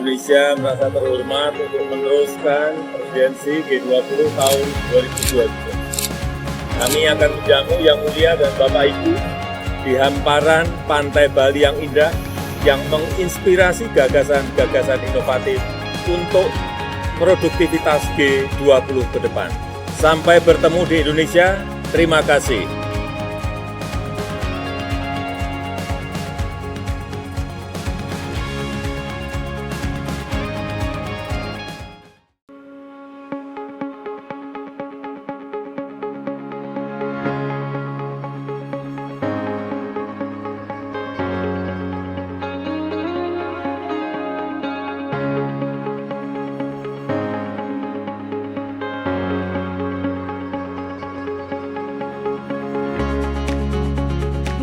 Indonesia merasa terhormat untuk meneruskan presidensi G20 tahun 2022. Kami akan menjamu Yang Mulia dan Bapak Ibu di hamparan pantai Bali yang indah, yang menginspirasi gagasan-gagasan inovatif untuk produktivitas G20 ke depan. Sampai bertemu di Indonesia, terima kasih.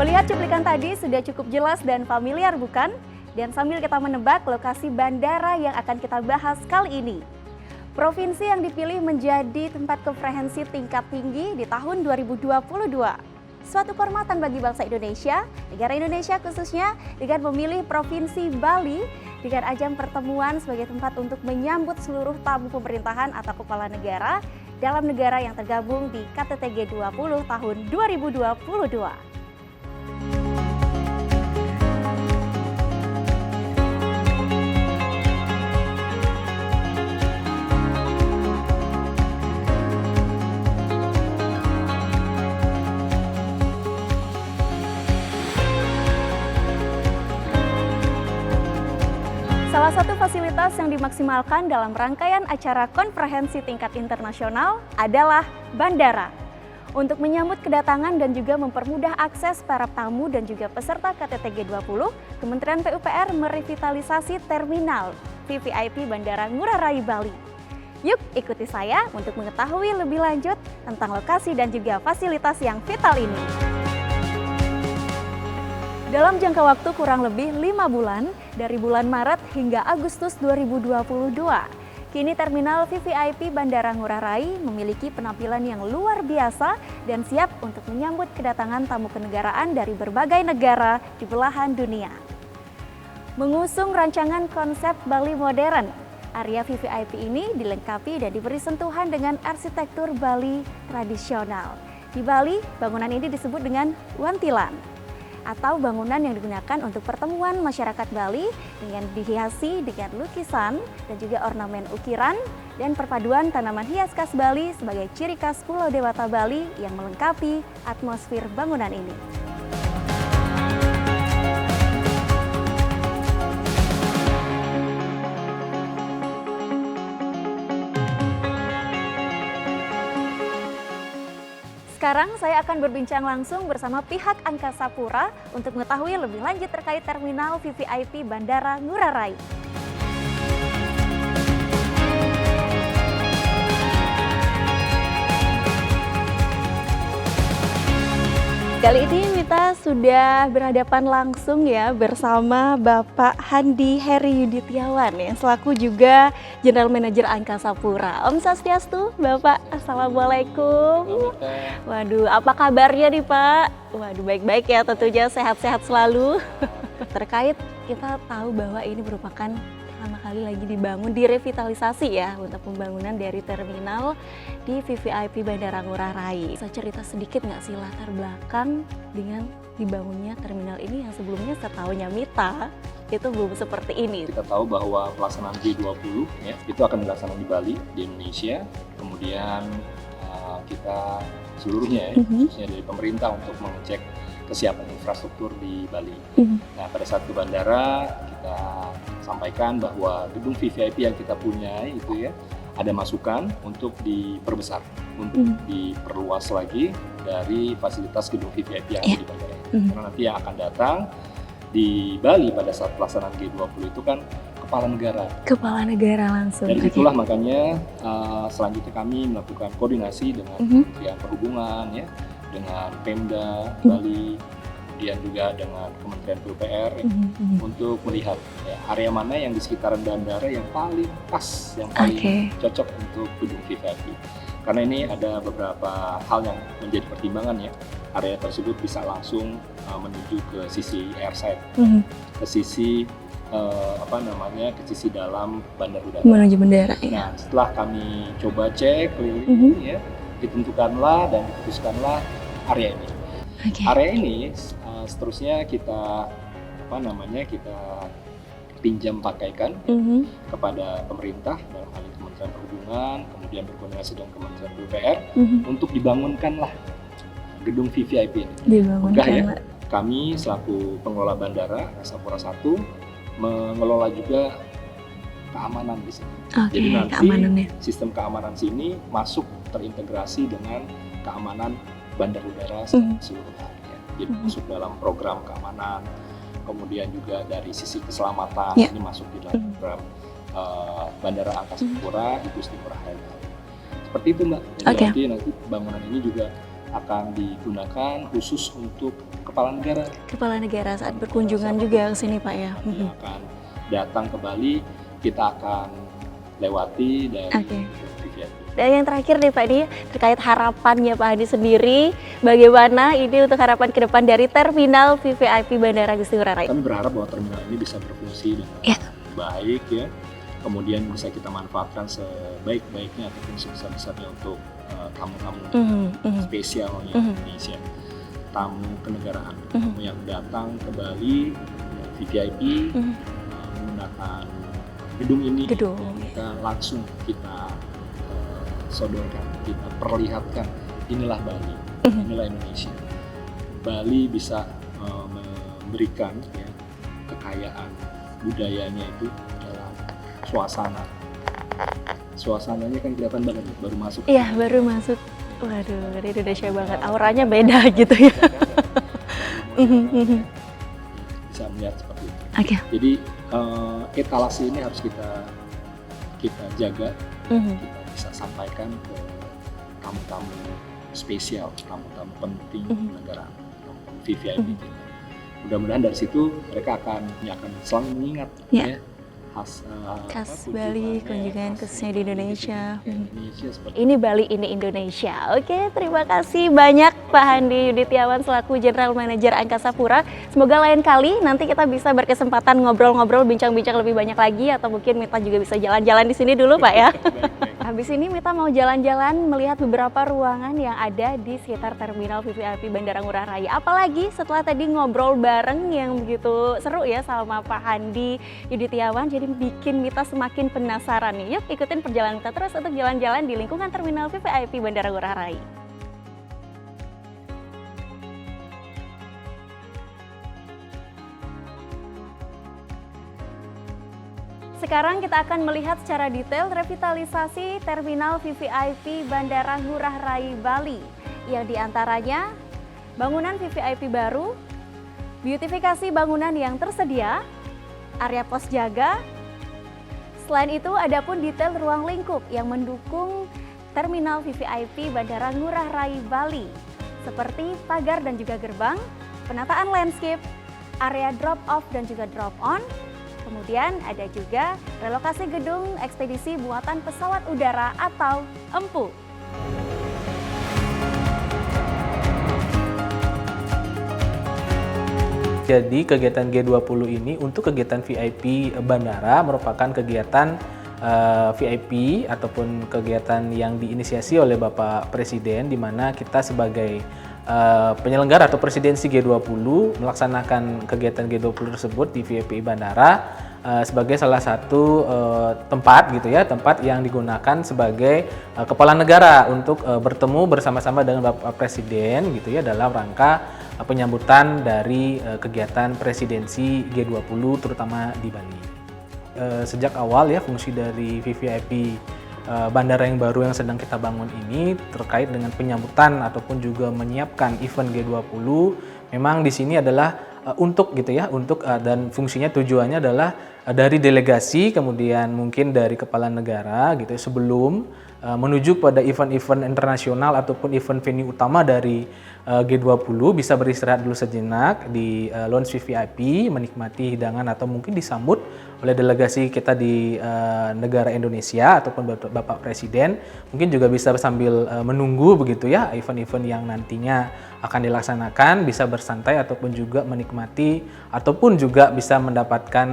Melihat cuplikan tadi sudah cukup jelas dan familiar bukan? Dan sambil kita menebak lokasi bandara yang akan kita bahas kali ini. Provinsi yang dipilih menjadi tempat konferensi tingkat tinggi di tahun 2022. Suatu kehormatan bagi bangsa Indonesia, negara Indonesia khususnya dengan memilih Provinsi Bali dengan ajang pertemuan sebagai tempat untuk menyambut seluruh tamu pemerintahan atau kepala negara dalam negara yang tergabung di KTT G20 tahun 2022. Salah satu fasilitas yang dimaksimalkan dalam rangkaian acara konferensi tingkat internasional adalah bandara. Untuk menyambut kedatangan dan juga mempermudah akses para tamu dan juga peserta KTT G20, Kementerian PUPR merevitalisasi terminal VVIP Bandara Ngurah Rai Bali. Yuk ikuti saya untuk mengetahui lebih lanjut tentang lokasi dan juga fasilitas yang vital ini. Dalam jangka waktu kurang lebih 5 bulan, dari bulan Maret hingga Agustus 2022, kini terminal VVIP Bandara Ngurah Rai memiliki penampilan yang luar biasa dan siap untuk menyambut kedatangan tamu kenegaraan dari berbagai negara di belahan dunia. Mengusung rancangan konsep Bali modern, area VVIP ini dilengkapi dan diberi sentuhan dengan arsitektur Bali tradisional. Di Bali, bangunan ini disebut dengan wantilan, atau bangunan yang digunakan untuk pertemuan masyarakat Bali dengan dihiasi dengan lukisan dan juga ornamen ukiran dan perpaduan tanaman hias khas Bali sebagai ciri khas Pulau Dewata Bali yang melengkapi atmosfer bangunan ini. Sekarang saya akan berbincang langsung bersama pihak Angkasa Pura untuk mengetahui lebih lanjut terkait terminal VVIP Bandara Ngurah Rai. Kali ini kita sudah berhadapan langsung ya bersama Bapak Handi Heri Yudhitiawan ya, selaku juga General Manager Angkasa Pura. Om Swastiastu, Bapak. Assalamualaikum. Waduh, apa kabarnya nih Pak? Waduh, baik-baik ya tentunya, sehat-sehat selalu. Terkait kita tahu bahwa ini merupakan pertama kali lagi dibangun, direvitalisasi ya untuk pembangunan dari terminal di VVIP Bandara Ngurah Rai. Bisa cerita sedikit nggak sih latar belakang dengan dibangunnya terminal ini yang sebelumnya setahunya Mita itu belum seperti ini? Kita tahu bahwa pelaksanaan G20 ya, itu akan dilaksanakan di Bali, di Indonesia. Kemudian kita seluruhnya ya, khususnya dari pemerintah untuk mengecek kesiapan infrastruktur di Bali. Nah, pada saat ke bandara kita sampaikan bahwa gedung VVIP yang kita punya itu ya ada masukan untuk diperbesar, untuk diperluas lagi dari fasilitas gedung VVIP yang ada di bandara. Karena nanti yang akan datang di Bali pada saat pelaksanaan G20 itu kan kepala negara. Kepala negara langsung. Dari itulah makanya selanjutnya kami melakukan koordinasi dengan Kementerian Perhubungan ya, dengan Pemda Bali, kemudian juga dengan Kementerian PUPR untuk melihat ya, area mana yang di sekitaran bandara yang paling pas, yang paling cocok untuk gedung VVIP. Karena ini ada beberapa hal yang menjadi pertimbangan ya. Area tersebut bisa langsung menuju ke sisi airside, ke sisi ke sisi dalam bandar udara. Menuju bandara ya. Nah, setelah kami coba cek keliling ya, ditentukanlah dan diputuskanlah area ini. Oke. Area ini seterusnya kita kita pinjam pakaikan kepada pemerintah dalam hal ini Kementerian Perhubungan, kemudian berkoordinasi dengan Kementerian PUPR untuk dibangunkanlah gedung VVIP ini. Dibangunkan ya. Pak. Kami selaku pengelola bandara Angkasa Pura I mengelola juga keamanan di sini. Oke, Jadi nanti keamanannya. sistem keamanan sini masuk terintegrasi dengan keamanan bandar udara seluruhan. Ya. Jadi masuk dalam program keamanan, kemudian juga dari sisi keselamatan ini masuk di dalam program Bandara Angkasa Pura Igusti Ngurah Rai. Seperti itu Mbak. Jadi nanti bangunan ini juga akan digunakan khusus untuk kepala negara. Kepala negara saat berkunjungan juga ke sini Pak ya. Yang akan datang ke Bali, kita akan lewati dari VVIP. Dan yang terakhir nih Pak, ini terkait harapannya Pak Hadi sendiri, bagaimana ini untuk harapan ke depan dari terminal VVIP Bandara Igusti Ngurah Rai? Kami berharap bahwa terminal ini bisa berfungsi dengan baik ya, kemudian bisa kita manfaatkan sebaik-baiknya ataupun sebesar-besarnya untuk tamu-tamu spesial Indonesia, tamu kenegaraan, tamu yang datang ke Bali VVIP menggunakan gedung ini, kita langsung sodorkan, kita perlihatkan inilah Bali, inilah Indonesia. Bali bisa memberikan ya, kekayaan budayanya itu dalam suasana. Suasananya kan kelihatan banget baru masuk. Iya, baru masuk. Waduh, dari Indonesia banget. Auranya beda gitu ya. Bisa melihat seperti itu. Jadi etalase ini harus kita jaga. Kita bisa sampaikan ke tamu-tamu spesial, tamu-tamu penting negara, VVIP kita. Mudah-mudahan dari situ mereka akan selalu mengingat ya khas Bali, kunjungan khususnya di Indonesia. Indonesia ini Bali, ini Indonesia. Oke, terima kasih banyak Pak Handi Yudhitiawan selaku General Manager Angkasa Pura. Semoga lain kali nanti kita bisa berkesempatan ngobrol-ngobrol, bincang-bincang lebih banyak lagi, atau mungkin Mita juga bisa jalan-jalan di sini dulu Pak ya. Habis ini Mita mau jalan-jalan melihat beberapa ruangan yang ada di sekitar terminal VVIP Bandara Ngurah Rai. Apalagi setelah tadi ngobrol bareng yang begitu seru ya sama Pak Handi Yudhitiawan, jadi bikin Mita semakin penasaran nih. Yuk ikutin perjalanan kita terus untuk jalan-jalan di lingkungan terminal VVIP Bandara Ngurah Rai. Sekarang kita akan melihat secara detail revitalisasi terminal VVIP Bandara Ngurah Rai Bali, yang diantaranya bangunan VVIP baru, beautifikasi bangunan yang tersedia, area pos jaga. Selain itu, ada pun detail ruang lingkup yang mendukung terminal VVIP Bandara Ngurah Rai Bali, seperti pagar dan juga gerbang, penataan landscape, area drop off dan juga drop on. Kemudian ada juga relokasi gedung ekspedisi buatan pesawat udara atau EMPU. Jadi kegiatan G20 ini untuk kegiatan VIP bandara merupakan kegiatan VIP ataupun kegiatan yang diinisiasi oleh Bapak Presiden, di mana kita sebagai penyelenggara atau presidensi G20 melaksanakan kegiatan G20 tersebut di VIP bandara sebagai salah satu tempat gitu ya, tempat yang digunakan sebagai kepala negara untuk bertemu bersama-sama dengan Bapak Presiden gitu ya, dalam rangka penyambutan dari kegiatan presidensi G20 terutama di Bali. Sejak awal ya, fungsi dari VVIP bandara yang baru yang sedang kita bangun ini terkait dengan penyambutan ataupun juga menyiapkan event G20, memang di sini adalah untuk gitu ya, untuk dan fungsinya tujuannya adalah dari delegasi, kemudian mungkin dari kepala negara gitu sebelum menuju pada event-event internasional ataupun event venue utama dari G20 bisa beristirahat dulu sejenak di lounge VVIP, menikmati hidangan atau mungkin disambut oleh delegasi kita di negara Indonesia ataupun Bapak Presiden. Mungkin juga bisa sambil menunggu begitu ya event-event yang nantinya akan dilaksanakan, bisa bersantai ataupun juga menikmati ataupun juga bisa mendapatkan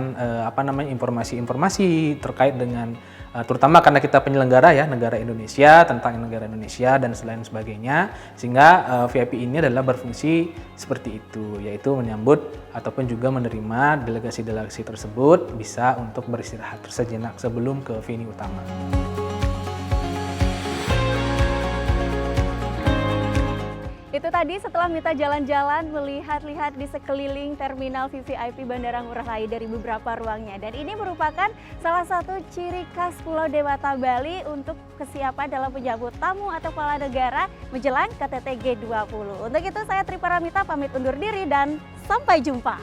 informasi-informasi terkait dengan terutama karena kita penyelenggara ya negara Indonesia, tentang negara Indonesia dan selain sebagainya, sehingga VIP ini adalah berfungsi seperti itu, yaitu menyambut ataupun juga menerima delegasi-delegasi tersebut bisa untuk beristirahat sejenak sebelum ke venue utama. Itu tadi setelah Mita jalan-jalan melihat-lihat di sekeliling terminal VVIP Bandara Ngurah Rai dari beberapa ruangnya. Dan ini merupakan salah satu ciri khas Pulau Dewata Bali untuk kesiapan dalam menyambut tamu atau kepala negara menjelang KTT G20. Untuk itu saya Tri Paramita pamit undur diri dan sampai jumpa.